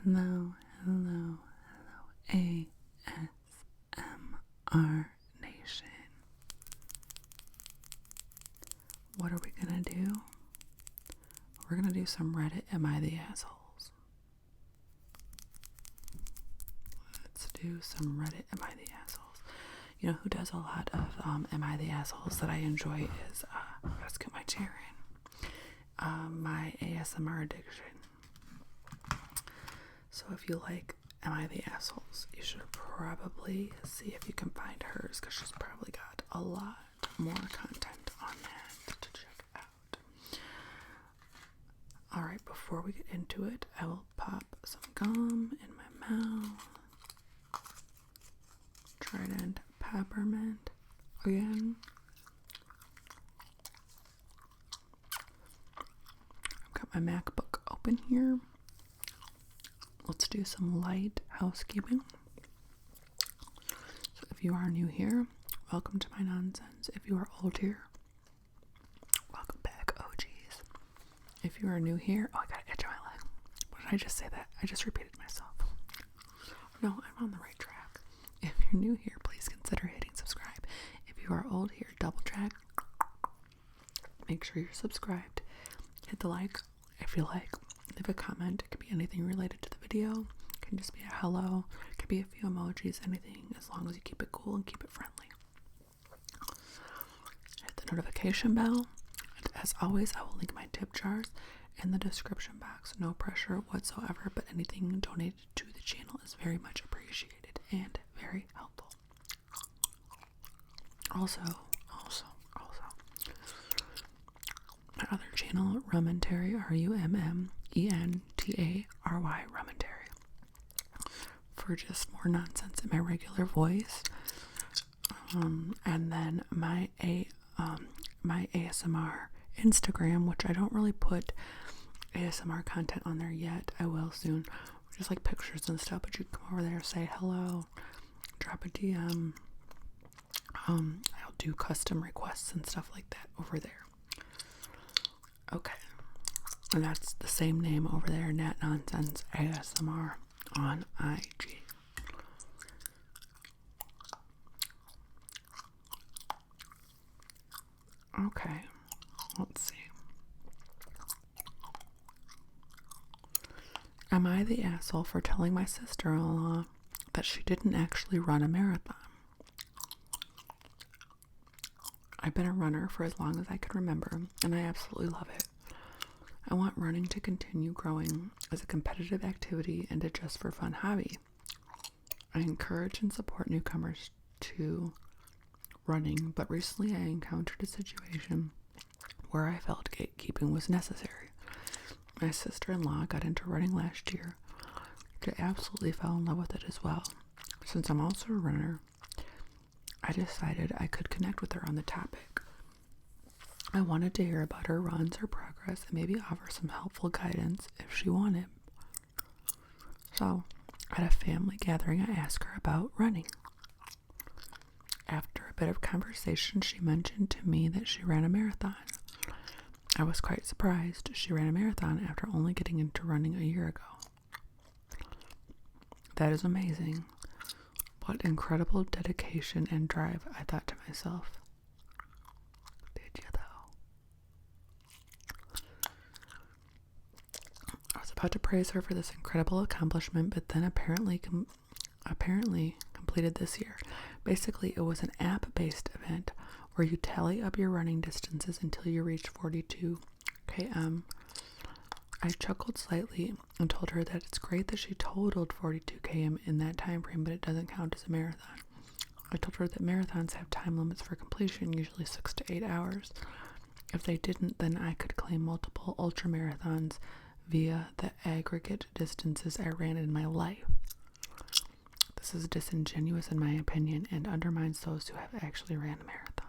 Hello, hello, hello, ASMR Nation. What are we gonna do? We're gonna do some Reddit Am I the Assholes? Let's do some Reddit Am I the Assholes? You know who does a lot of Am I the Assholes that I enjoy is, let's get my chair in, my ASMR addiction. So if you like Am I the Assholes, you should probably see if you can find hers, because she's probably got a lot more content on that to check out. Alright, before we get into it, I will pop some gum in my mouth. Trident peppermint again. I've got my MacBook open here. Let's do some light housekeeping. So if you are new here, welcome to my nonsense. If you are old here, welcome back, OGs. If you are new here, I gotta itch my leg. What did I just say that? I just repeated myself. No, I'm on the right track. If you're new here, please consider hitting subscribe. If you are old here, double check. Make sure you're subscribed. Hit the like if you like. Leave a comment. It could be anything related to the video. It can just be a hello. It could be a few emojis, anything, as long as you keep it cool and keep it friendly. Hit the notification bell. And as always, I will link my tip jars in the description box. No pressure whatsoever, but anything donated to the channel is very much appreciated and very helpful. Also, my other channel, Rummentary, RUMMENTARY, Rummentary, for just more nonsense in my regular voice. And then my ASMR Instagram, which I don't really put ASMR content on there yet. I will soon. Just like pictures and stuff, but you can come over there, say hello, drop a DM. I'll do custom requests and stuff like that over there. Okay, and that's the same name over there, Nat Nonsense ASMR on IG. Okay, let's see. Am I the asshole for telling my sister-in-law that she didn't actually run a marathon? I've been a runner for as long as I can remember, and I absolutely love it. I want running to continue growing as a competitive activity and a just for fun hobby. I encourage and support newcomers to running, but recently I encountered a situation where I felt gatekeeping was necessary. My sister-in-law got into running last year. She absolutely fell in love with it as well. Since I'm also a runner, I decided I could connect with her on the topic. I wanted to hear about her runs, her progress, and maybe offer some helpful guidance if she wanted. So, at a family gathering, I asked her about running. After a bit of conversation, she mentioned to me that she ran a marathon. I was quite surprised. She ran a marathon after only getting into running a year ago. That is amazing. What incredible dedication and drive, I thought to myself. Did you though? I was about to praise her for this incredible accomplishment, but then apparently completed this year. Basically, it was an app-based event where you tally up your running distances until you reach 42 km. I chuckled slightly and told her that it's great that she totaled 42 km in that time frame, but it doesn't count as a marathon. I told her that marathons have time limits for completion, usually 6 to 8 hours. If they didn't, then I could claim multiple ultra marathons via the aggregate distances I ran in my life. This is disingenuous in my opinion and undermines those who have actually ran a marathon.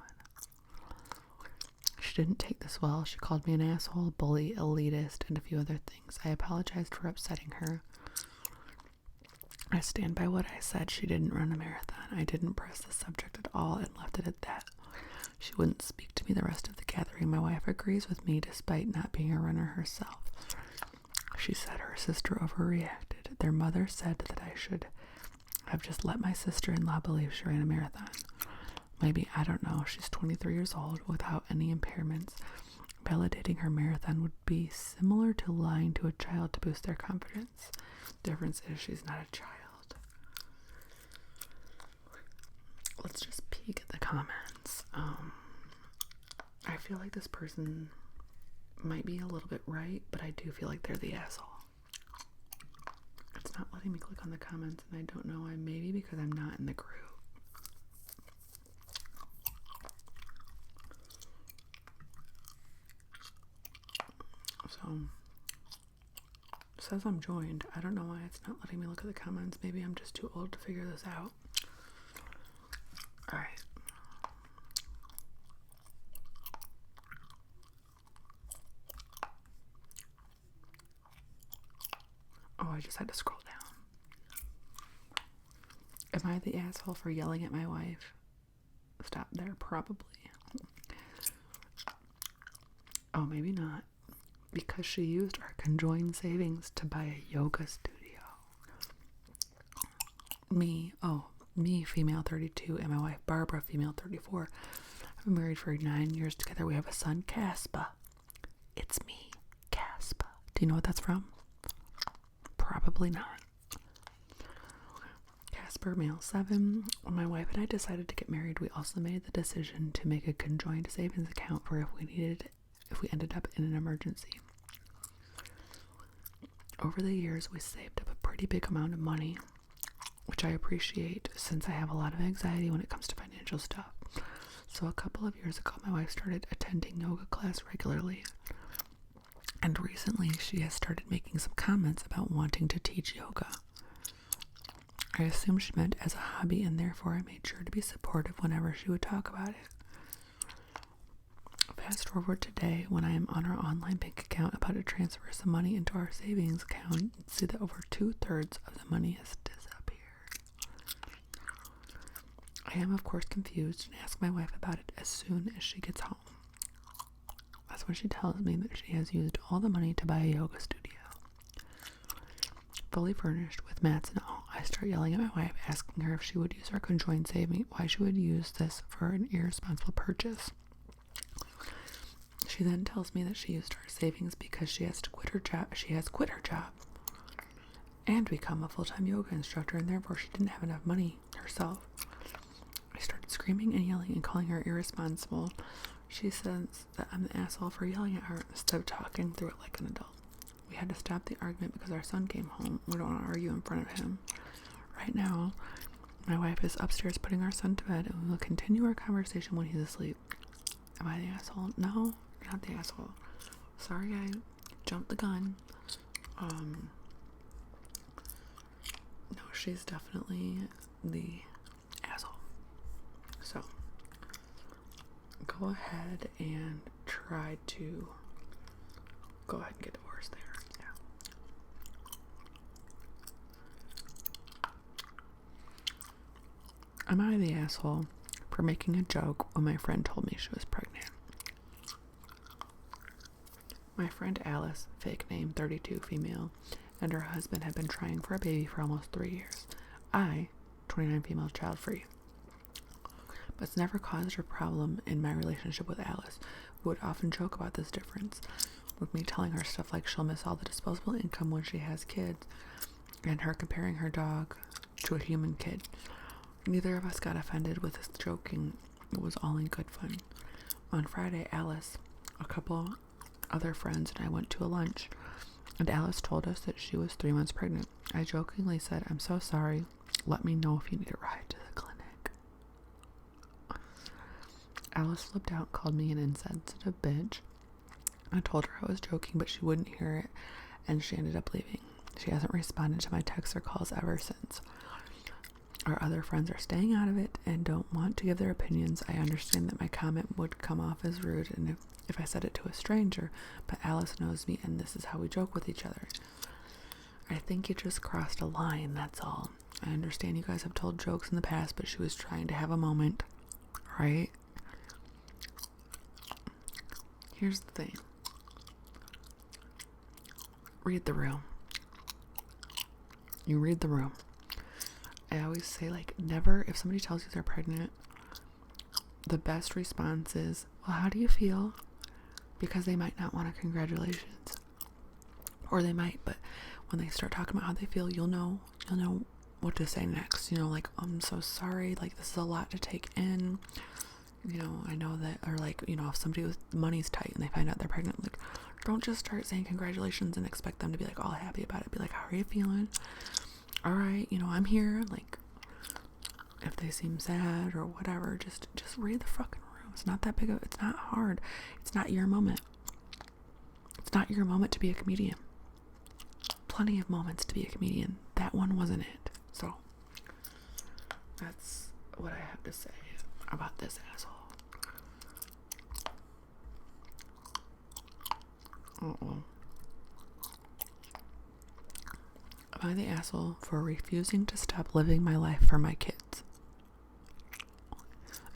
She didn't take this well. She called me an asshole, bully, elitist, and a few other things. I apologized for upsetting her. I stand by what I said. She didn't run a marathon. I didn't press the subject at all and left it at that. She wouldn't speak to me the rest of the gathering. My wife agrees with me despite not being a runner herself. She said her sister overreacted. their mother said that I should have just let my sister-in-law believe she ran a marathon. Maybe, I don't know, she's 23 years old without any impairments. Validating her marathon would be similar to lying to a child to boost their confidence. Difference is she's not a child. Let's just peek at the comments. I feel like this person might be a little bit right, but I do feel like they're the asshole. It's not letting me click on the comments, and I don't know why. Maybe because I'm not in the group. So, it says I'm joined. I don't know why it's not letting me look at the comments. Maybe I'm just too old to figure this out. Alright. Oh, I just had to scroll down. Am I the asshole for yelling at my wife? Stop there, probably. Oh, maybe not. Because she used our conjoined savings to buy a yoga studio. Me, female 32, and my wife, Barbara, female 34. I've been married for 9 years together. We have a son, Caspa. It's me, Caspa. Do you know what that's from? Probably not. Casper, male 7. When my wife and I decided to get married, we also made the decision to make a conjoined savings account for if we ended up in an emergency. Over the years, we saved up a pretty big amount of money, which I appreciate since I have a lot of anxiety when it comes to financial stuff. So a couple of years ago, my wife started attending yoga class regularly. And recently, she has started making some comments about wanting to teach yoga. I assume she meant as a hobby, and therefore I made sure to be supportive whenever she would talk about it. Fast forward today, when I am on our online bank account about to transfer some money into our savings account, and see that over 2/3 of the money has disappeared. I am, of course, confused and ask my wife about it as soon as she gets home. That's when she tells me that she has used all the money to buy a yoga studio. Fully furnished with mats and all, I start yelling at my wife, asking her if she would use our conjoined saving, why she would use this for an irresponsible purchase. She then tells me that she used our savings because she has quit her job and become a full-time yoga instructor, and therefore she didn't have enough money herself. I started screaming and yelling and calling her irresponsible. She says that I'm the asshole for yelling at her instead of talking through it like an adult. We had to stop the argument because our son came home. We don't want to argue in front of him. Right now, my wife is upstairs putting our son to bed, and we will continue our conversation when he's asleep. Am I the asshole? No, you're not the asshole. Sorry I jumped the gun. No, she's definitely the asshole. So, go ahead and try to go ahead and get divorced there. Yeah. Am I the asshole for making a joke when my friend told me she was pregnant? My friend Alice, fake name 32 female, and her husband have been trying for a baby for almost 3 years. I, 29 female, child free. But it's never caused a problem in my relationship with Alice, who would often joke about this difference, with me telling her stuff like she'll miss all the disposable income when she has kids, and her comparing her dog to a human kid. Neither of us got offended with this joking. It was all in good fun. On Friday, Alice, a couple other friends, and I went to a lunch, and Alice told us that she was 3 months pregnant. I jokingly said, "I'm so sorry. Let me know if you need a ride to the clinic." Alice flipped out, called me an insensitive bitch. I told her I was joking, but she wouldn't hear it, and she ended up leaving. She hasn't responded to my texts or calls ever since. Our other friends are staying out of it and don't want to give their opinions. I understand that my comment would come off as rude and if I said it to a stranger, but Alice knows me and this is how we joke with each other. I think you just crossed a line, that's all. I understand you guys have told jokes in the past, but she was trying to have a moment, right? Here's the thing. Read the room. You read the room. I always say, like, never, if somebody tells you they're pregnant, the best response is, well, how do you feel? Because they might not want a congratulations. Or they might, but when they start talking about how they feel, you'll know what to say next. You know, like, I'm so sorry, like, this is a lot to take in. You know, I know that, or like, you know, if somebody with money's tight and they find out they're pregnant, like, don't just start saying congratulations and expect them to be like all happy about it. Be like, how are you feeling? All right, you know, I'm here. Like, if they seem sad or whatever, just read the fucking room. It's not that big of, it's not hard. It's not your moment. It's not your moment to be a comedian. Plenty of moments to be a comedian. That one wasn't it. So that's what I have to say about this asshole. Am I the asshole for refusing to stop living my life for my kids?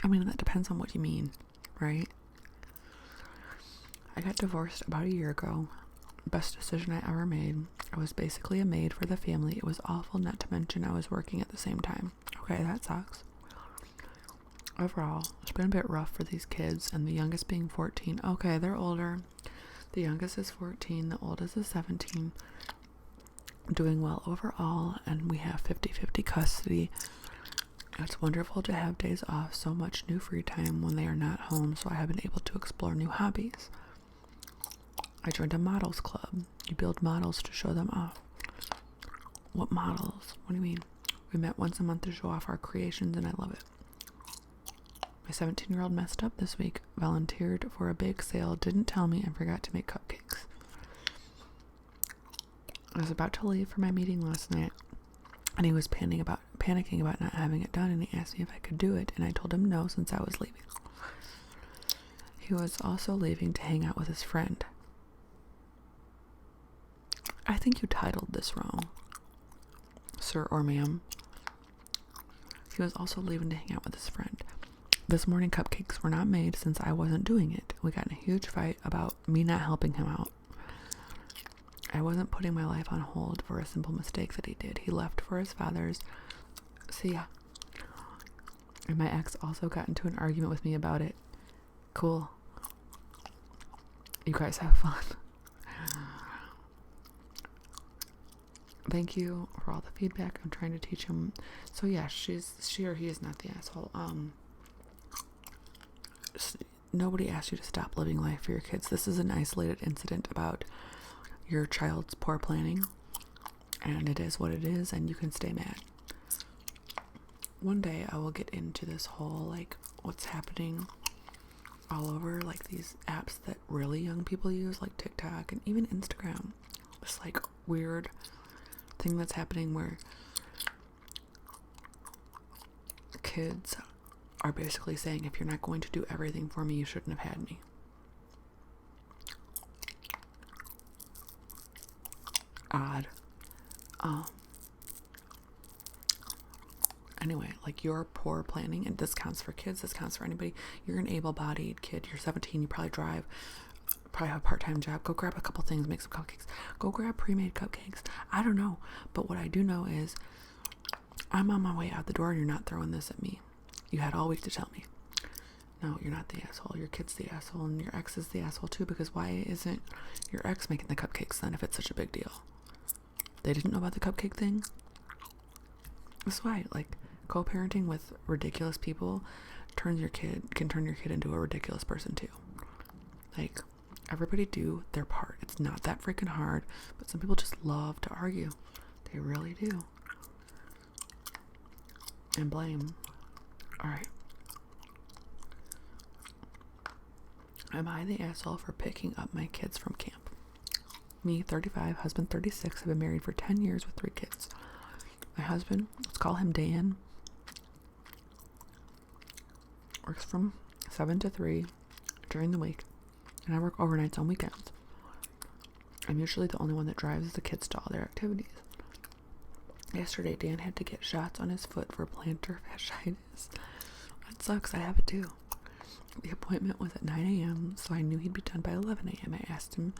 I mean, that depends on what you mean, right? I got divorced about a year ago. Best decision I ever made. I was basically a maid for the family. It was awful, not to mention I was working at the same time. Okay, that sucks. Overall, it's been a bit rough for these kids, and the youngest being 14. Okay, they're older. The youngest is 14, the oldest is 17. Doing well overall, and we have 50-50 custody. It's wonderful to have days off, so much new free time when they are not home, so I have been able to explore new hobbies. I joined a models club. You build models to show them off. What models? What do you mean? We met once a month to show off our creations, and I love it. My 17-year-old messed up this week, volunteered for a bake sale, didn't tell me, and forgot to make cupcakes. I was about to leave for my meeting last night, and he was panicking about not having it done, and he asked me if I could do it, and I told him no since I was leaving. He was also leaving to hang out with his friend. I think you titled this wrong, sir or ma'am. He was also leaving to hang out with his friend. This morning cupcakes were not made since I wasn't doing it. We got in a huge fight about me not helping him out. I wasn't putting my life on hold for a simple mistake that he did. He left for his father's. See ya. And my ex also got into an argument with me about it. Cool. You guys have fun. Thank you for all the feedback. I'm trying to teach him. So yeah, she or he is not the asshole. Nobody asked you to stop living life for your kids. This is an isolated incident about your child's poor planning, and it is what it is, and you can stay mad. One day I will get into this whole, like, what's happening all over, like, these apps that really young people use, like TikTok and even Instagram. This, like, weird thing that's happening where kids are basically saying, if you're not going to do everything for me, you shouldn't have had me. Odd. Anyway, like, your poor planning, and this counts for kids, this counts for anybody. You're an able-bodied kid, you're 17, you probably drive, probably have a part-time job. Go grab a couple things, make some cupcakes. Go grab pre-made cupcakes. I don't know, but what I do know is I'm on my way out the door and you're not throwing this at me. You had all week to tell me. No, you're not the asshole. Your kid's the asshole, and your ex is the asshole too, because why isn't your ex making the cupcakes then if it's such a big deal? They didn't know about the cupcake thing? That's why, like, co-parenting with ridiculous people can turn your kid into a ridiculous person too. Like, everybody do their part. It's not that freaking hard, but some people just love to argue. They really do. And blame. Alright. Am I the asshole for picking up my kids from camp? Me, 35, husband 36, have been married for 10 years with 3 kids. My husband, let's call him Dan, works from 7 to 3 during the week, and I work overnights on weekends. I'm usually the only one that drives the kids to all their activities. Yesterday, Dan had to get shots on his foot for plantar fasciitis. That sucks, I have it too. The appointment was at 9 a.m., so I knew he'd be done by 11 a.m. I asked him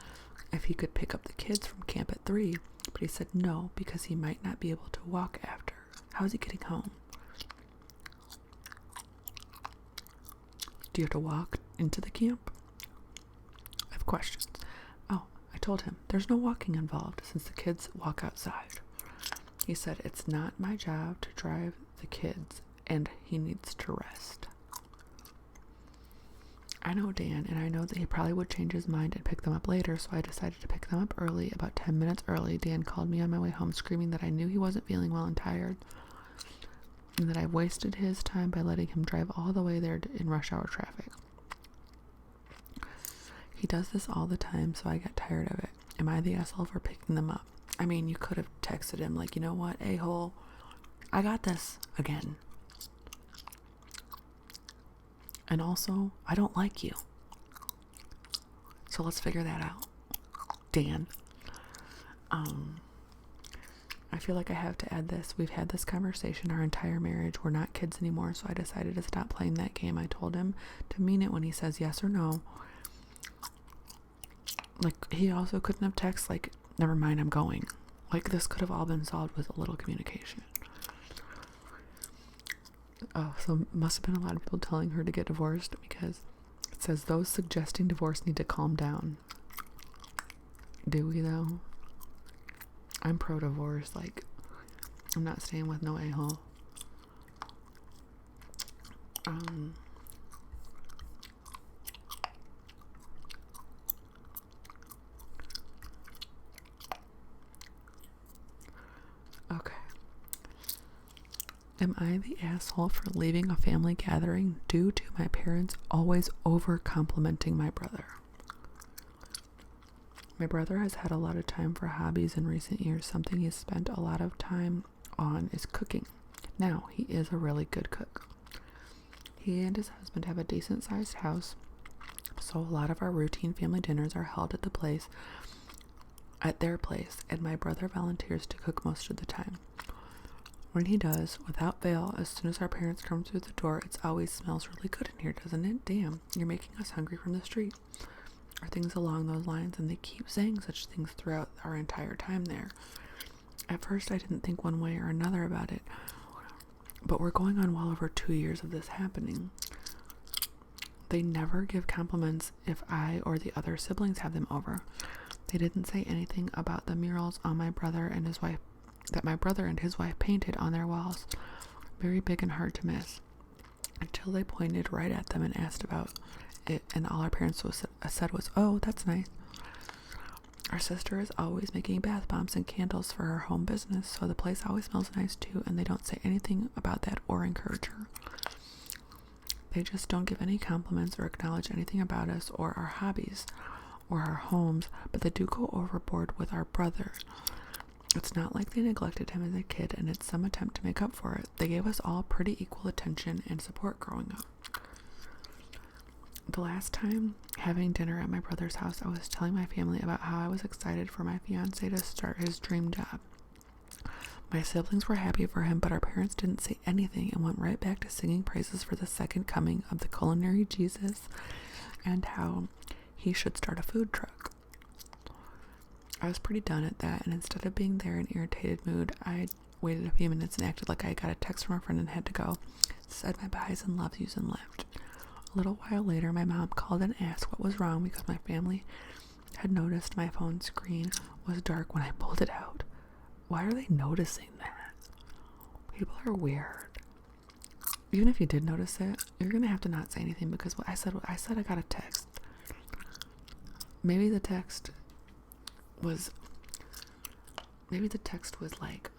if he could pick up the kids from camp at 3, but he said no because he might not be able to walk after. How's he getting home? Do you have to walk into the camp? I have questions. Oh, I told him there's no walking involved since the kids walk outside. He said it's not my job to drive the kids and he needs to rest. I know Dan, and I know that he probably would change his mind and pick them up later, so I decided to pick them up early. About 10 minutes early, Dan called me on my way home screaming that I knew he wasn't feeling well and tired, and that I wasted his time by letting him drive all the way there in rush hour traffic. He does this all the time, so I got tired of it. Am I the asshole for picking them up? I mean, you could have texted him like, you know what, a-hole, I got this again. And also, I don't like you. So let's figure that out, Dan. I feel like I have to add this. We've had this conversation our entire marriage. We're not kids anymore, so I decided to stop playing that game. I told him to mean it when he says yes or no. Like, he also couldn't have texted, like, never mind, I'm going. Like, this could have all been solved with a little communication. Oh, so must have been a lot of people telling her to get divorced, because it says those suggesting divorce need to calm down. Do we though? I'm pro-divorce. Like, I'm not staying with no a-hole. Okay. Am I the asshole for leaving a family gathering due to my parents always over-complimenting my brother? My brother has had a lot of time for hobbies in recent years. Something he's spent a lot of time on is cooking. Now, he is a really good cook. He and his husband have a decent-sized house, so a lot of our routine family dinners are held at their place, and my brother volunteers to cook most of the time. When he does, without fail, as soon as our parents come through the door, it always smells really good in here, doesn't it? Damn, you're making us hungry from the street. Or things along those lines, and they keep saying such things throughout our entire time there. At first, I didn't think one way or another about it, but we're going on well over 2 years of this happening. They never give compliments if I or the other siblings have them over. They didn't say anything about the murals on my brother and his wife that my brother and his wife painted on their walls. Very big and hard to miss. Until they pointed right at them and asked about it, and all our parents said was, oh, that's nice. Our sister is always making bath bombs and candles for her home business, so the place always smells nice too, and they don't say anything about that or encourage her. They just don't give any compliments or acknowledge anything about us or our hobbies or our homes, but they do go overboard with our brother. It's not like they neglected him as a kid, and it's some attempt to make up for it. They gave us all pretty equal attention and support growing up. The last time having dinner at my brother's house, I was telling my family about how I was excited for my fiancé to start his dream job. My siblings were happy for him, but our parents didn't say anything and went right back to singing praises for the second coming of the culinary Jesus and how he should start a food truck. I was pretty done at that, and instead of being there in irritated mood, I waited a few minutes and acted like I got a text from a friend and had to go, said my byes and love yous and left. A little while later, my mom called and asked what was wrong because my family had noticed my phone screen was dark when I pulled it out. Why are they noticing that? People are weird. Even if you did notice it, you're gonna have to not say anything, because what I said I got a text. Maybe the text was like,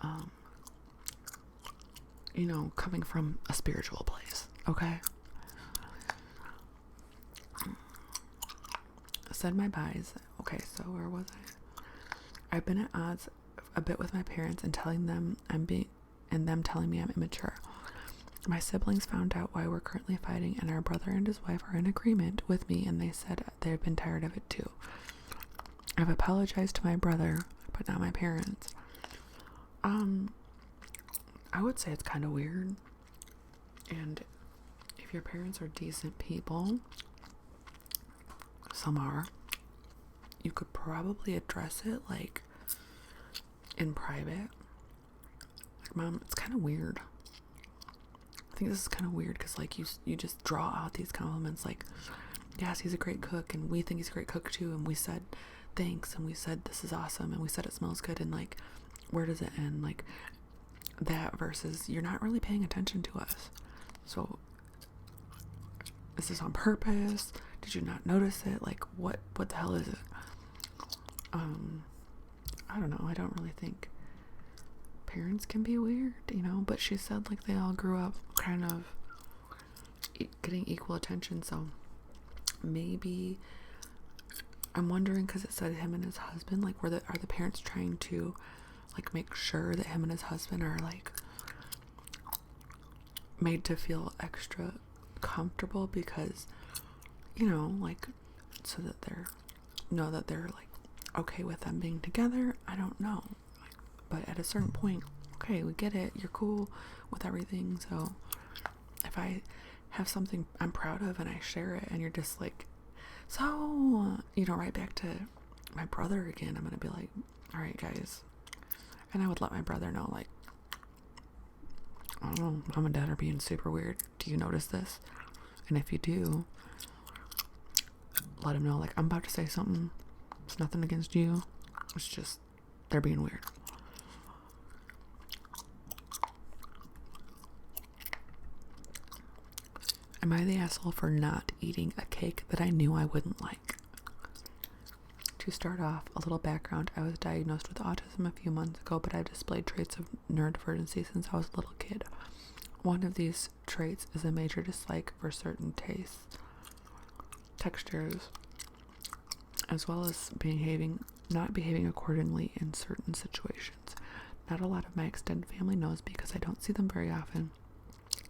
coming from a spiritual place, okay? Said my byes. Okay, so where was I? I've been at odds a bit with my parents and telling them them telling me I'm immature. My siblings found out why we're currently fighting, and our brother and his wife are in agreement with me, and they said they've been tired of it too. I've apologized to my brother, but not my parents. I would say it's kind of weird, and if your parents are decent people, some are, you could probably address it like in private. Like, Mom, it's kind of weird. I think this is kind of weird because like you just draw out these compliments like, yes, he's a great cook and we think he's a great cook too, and we said thanks and we said this is awesome and we said it smells good, and like, where does it end? Like that versus you're not really paying attention to us. So is this on purpose? Did you not notice it? Like what the hell is it? I don't know. I don't really think parents can be weird, you know, but she said like they all grew up kind of getting equal attention. So maybe I'm wondering, because it said him and his husband, like are the parents trying to like make sure that him and his husband are like made to feel extra comfortable because, you know, like so that they're like okay with them being together. I don't know, but at a certain point, okay, we get it, you're cool with everything. So if I have something I'm proud of and I share it and you're just like, so, you know, right back to my brother again, I'm gonna be like, all right guys. And I would let my brother know, like, I don't know, Mom and Dad are being super weird. Do you notice this? And if you do, let him know, like, I'm about to say something. It's nothing against you. It's just, they're being weird. Am I the asshole for not eating a cake that I knew I wouldn't like? To start off, a little background. I was diagnosed with autism a few months ago, but I've displayed traits of neurodivergency since I was a little kid. One of these traits is a major dislike for certain tastes, textures, as well as not behaving accordingly in certain situations. Not a lot of my extended family knows because I don't see them very often,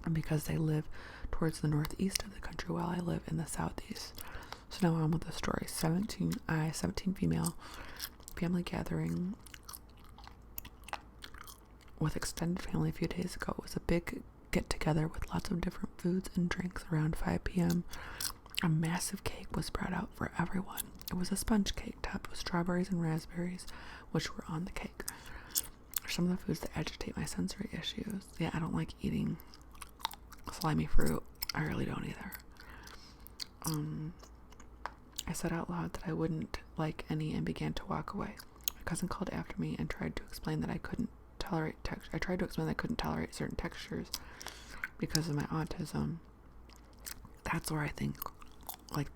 and because they live towards the northeast of the country while I live in the southeast. So now on with the story. 17 female, family gathering with extended family a few days ago. It was a big get together with lots of different foods and drinks. Around 5 p.m. a massive cake was brought out for everyone. It was a sponge cake topped with strawberries and raspberries, which were on the cake. Some of the foods that agitate my sensory issues. Yeah, I don't like eating slimy fruit. I really don't either. I said out loud that I wouldn't like any and began to walk away. My cousin called after me and tried to explain that I couldn't tolerate certain textures because of my autism. That's where I think, like,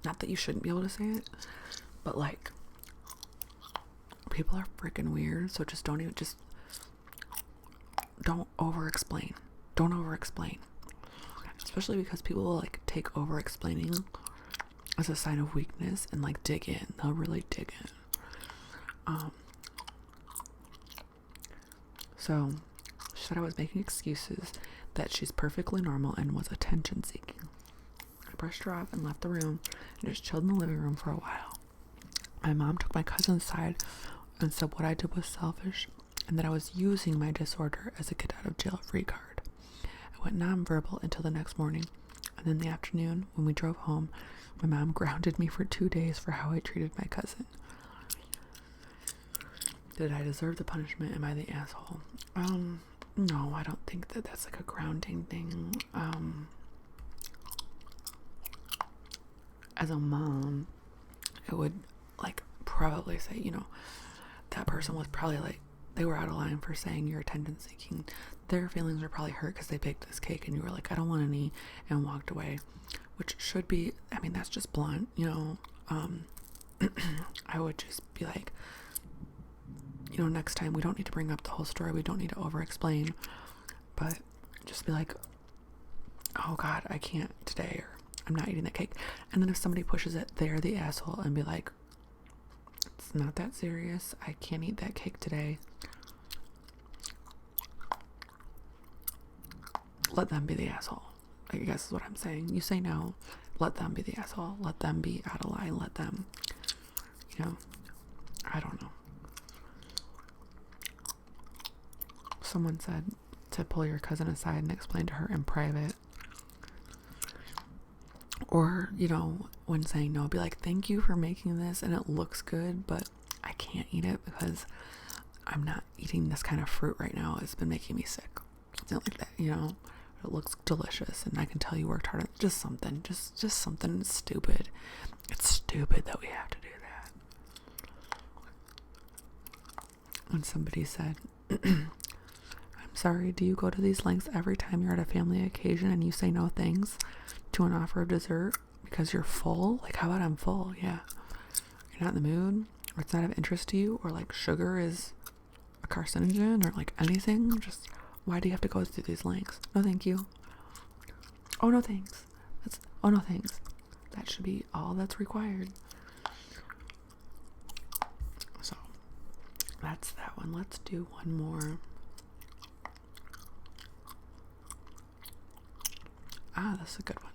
not that you shouldn't be able to say it, but like, people are freaking weird. So don't over explain. Don't over explain. Especially because people will like take over explaining as a sign of weakness and like dig in. They'll really dig in. So she said I was making excuses, that she's perfectly normal and was attention seeking. I brushed her off and left the room and just chilled in the living room for a while. My mom took my cousin's side and said what I did was selfish and that I was using my disorder as a get out of jail free card. I went nonverbal until the next morning, and in the afternoon when we drove home, my mom grounded me for 2 days for how I treated my cousin. Did I deserve the punishment? Am I the asshole? No, I don't think that that's like a grounding thing. As a mom, I would like probably say, you know, that person was probably like, they were out of line for saying you're attention seeking. Their feelings were probably hurt because they baked this cake and you were like, I don't want any, and walked away, which should be, I mean, that's just blunt, you know. I would just be like, you know, next time we don't need to bring up the whole story. We don't need to over explain, but just be like, oh God, I can't today, or I'm not eating that cake. And then if somebody pushes it, they're the asshole, and be like, it's not that serious. I can't eat that cake today. Let them be the asshole, I guess is what I'm saying. You say no, let them be the asshole. Let them be out of line. Let them, you know, I don't know. Someone said to pull your cousin aside and explain to her in private. Or, when saying no, be like, thank you for making this and it looks good, but I can't eat it because I'm not eating this kind of fruit right now. It's been making me sick. Something like that, It looks delicious and I can tell you worked hard on just something. Just something stupid. It's stupid that we have to do that. When somebody said, I'm sorry, do you go to these lengths every time you're at a family occasion and you say no thanks to an offer of dessert because you're full? Like, how about I'm full? Yeah. You're not in the mood, or it's not of interest to you, or like sugar is a carcinogen, or like anything. Just, why do you have to go through these lengths? No, thank you. Oh, no, thanks. Oh, no, thanks. That should be all that's required. So, that's that one. Let's do one more. This is a good one.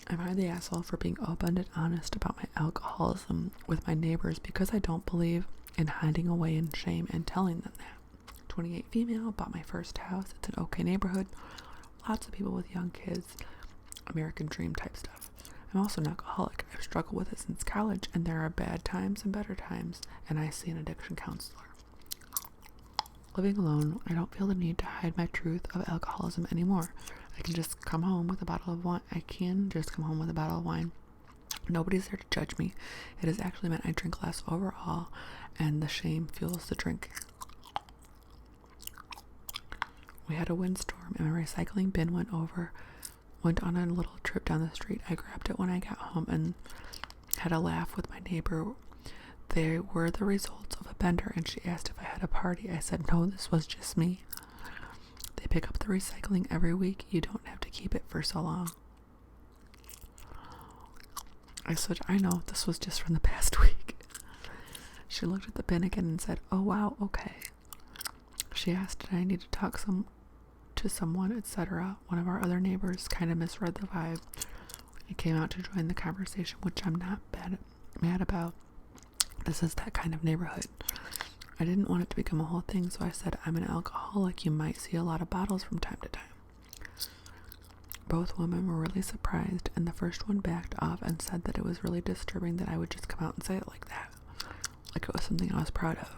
Am I the asshole for being open and honest about my alcoholism with my neighbors because I don't believe in hiding away in shame and telling them that? 28 female, bought my first house. It's an okay neighborhood. Lots of people with young kids. American dream type stuff. I'm also an alcoholic. I've struggled with it since college, and there are bad times and better times, and I see an addiction counselor. Living alone, I don't feel the need to hide my truth of alcoholism anymore. I can just come home with a bottle of wine. Nobody's there to judge me. It has actually meant I drink less overall, and the shame fuels the drink. We had a windstorm, and my recycling bin went on a little trip down the street. I grabbed it when I got home and had a laugh with my neighbor. They were the results of a bender, and she asked if I had a party. I said, no, this was just me. They pick up the recycling every week. You don't have to keep it for so long. I said, I know, this was just from the past week. She looked at the bin again and said, oh, wow, okay. She asked, did I need to talk to someone, etc. One of our other neighbors kind of misread the vibe. He came out to join the conversation, which I'm not mad about. This is that kind of neighborhood. I didn't want it to become a whole thing, so I said, I'm an alcoholic. You might see a lot of bottles from time to time. Both women were really surprised, and the first one backed off and said that it was really disturbing that I would just come out and say it like that. Like it was something I was proud of.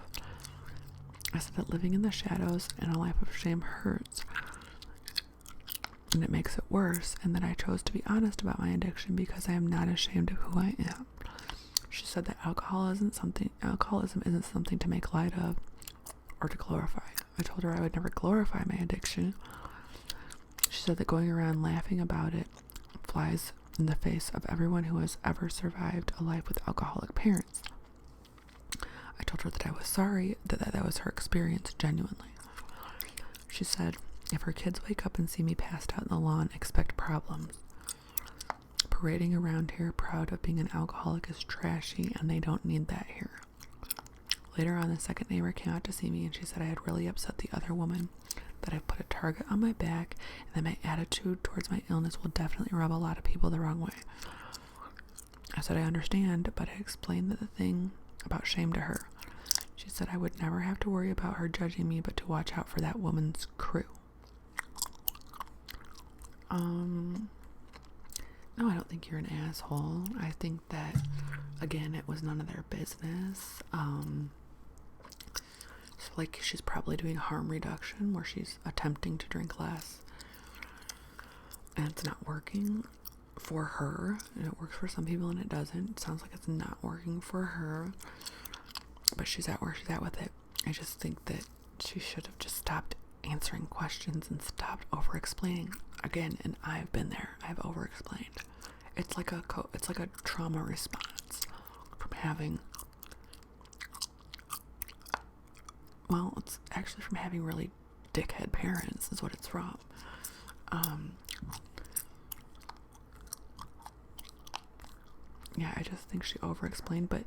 I said that living in the shadows and a life of shame hurts, and it makes it worse, and that I chose to be honest about my addiction because I am not ashamed of who I am. She said that alcoholism isn't something to make light of or to glorify. I told her I would never glorify my addiction. She said that going around laughing about it flies in the face of everyone who has ever survived a life with alcoholic parents. I told her that I was sorry, that was her experience, genuinely. She said, if her kids wake up and see me passed out in the lawn, expect problems. Parading around here proud of being an alcoholic is trashy, and they don't need that here. Later on, the second neighbor came out to see me, and she said I had really upset the other woman, that I've put a target on my back, and that my attitude towards my illness will definitely rub a lot of people the wrong way. I said I understand, but I explained the thing about shame to her. She said I would never have to worry about her judging me, but to watch out for that woman's crew. No, I don't think you're an asshole. I think that, again, it was none of their business. So, like, she's probably doing harm reduction where she's attempting to drink less, and it's not working for her. And it works for some people and it doesn't. It sounds like it's not working for her, but she's at where she's at with it. I just think that she should have just stopped answering questions and stopped over-explaining. Again, and I've been there. I've over-explained. It's like a trauma response from having, well, it's actually from having really dickhead parents is what it's from. Yeah, I just think she over-explained, but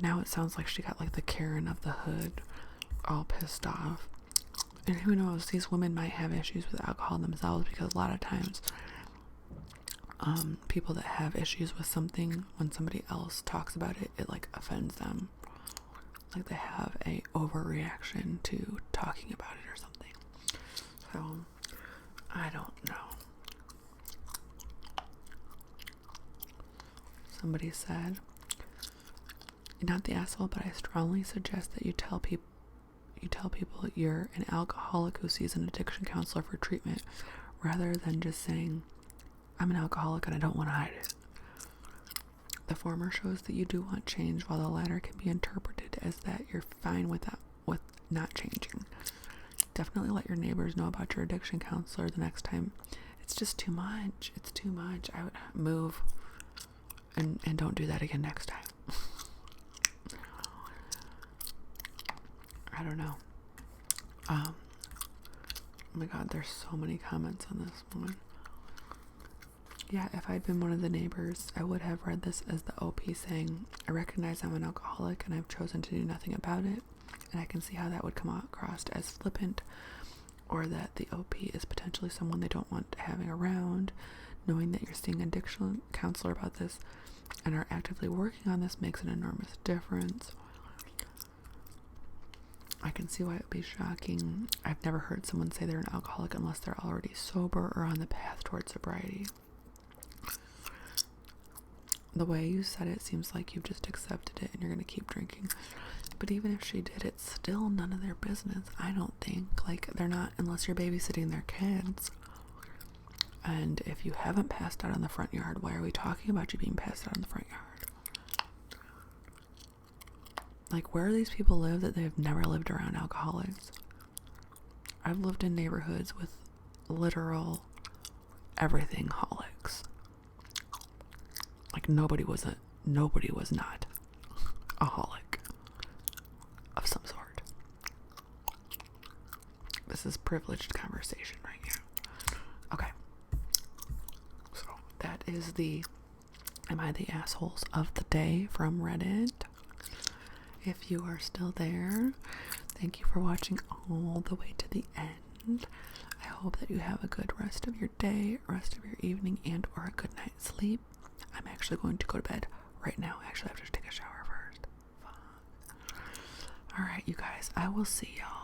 now it sounds like she got like the Karen of the hood all pissed off. And who knows, these women might have issues with alcohol themselves, because a lot of times people that have issues with something, when somebody else talks about it, it like offends them. Like they have a overreaction to talking about it or something. So, I don't know. Somebody said, not the asshole, but I strongly suggest that you tell people you're an alcoholic who sees an addiction counselor for treatment, rather than just saying, I'm an alcoholic and I don't want to hide it. The former shows that you do want change, while the latter can be interpreted as that you're fine with not changing. Definitely let your neighbors know about your addiction counselor the next time. It's just too much. It's too much. I would move and don't do that again next time. I don't know. Oh my god, there's so many comments on this one. Yeah, if I'd been one of the neighbors, I would have read this as the OP saying, I recognize I'm an alcoholic and I've chosen to do nothing about it, and I can see how that would come across as flippant, or that the OP is potentially someone they don't want having around. Knowing that you're seeing an addiction counselor about this and are actively working on this makes an enormous difference. I can see why it would be shocking. I've never heard someone say they're an alcoholic unless they're already sober or on the path towards sobriety. The way you said it seems like you've just accepted it and you're going to keep drinking. But even if she did, it's still none of their business, I don't think. Like, they're not, unless you're babysitting their kids. And if you haven't passed out in the front yard, why are we talking about you being passed out in the front yard? Like, where do these people live that they've never lived around alcoholics? I've lived in neighborhoods with literal everything holics. Like, nobody was not a holic of some sort. This is privileged conversation right here. Okay. So that is the Am I the Assholes of the Day from Reddit. If you are still there, thank you for watching all the way to the end. I hope that you have a good rest of your day, rest of your evening, and or a good night's sleep. I'm actually going to go to bed right now. Actually, I have to take a shower first. Fuck. Alright, you guys, I will see y'all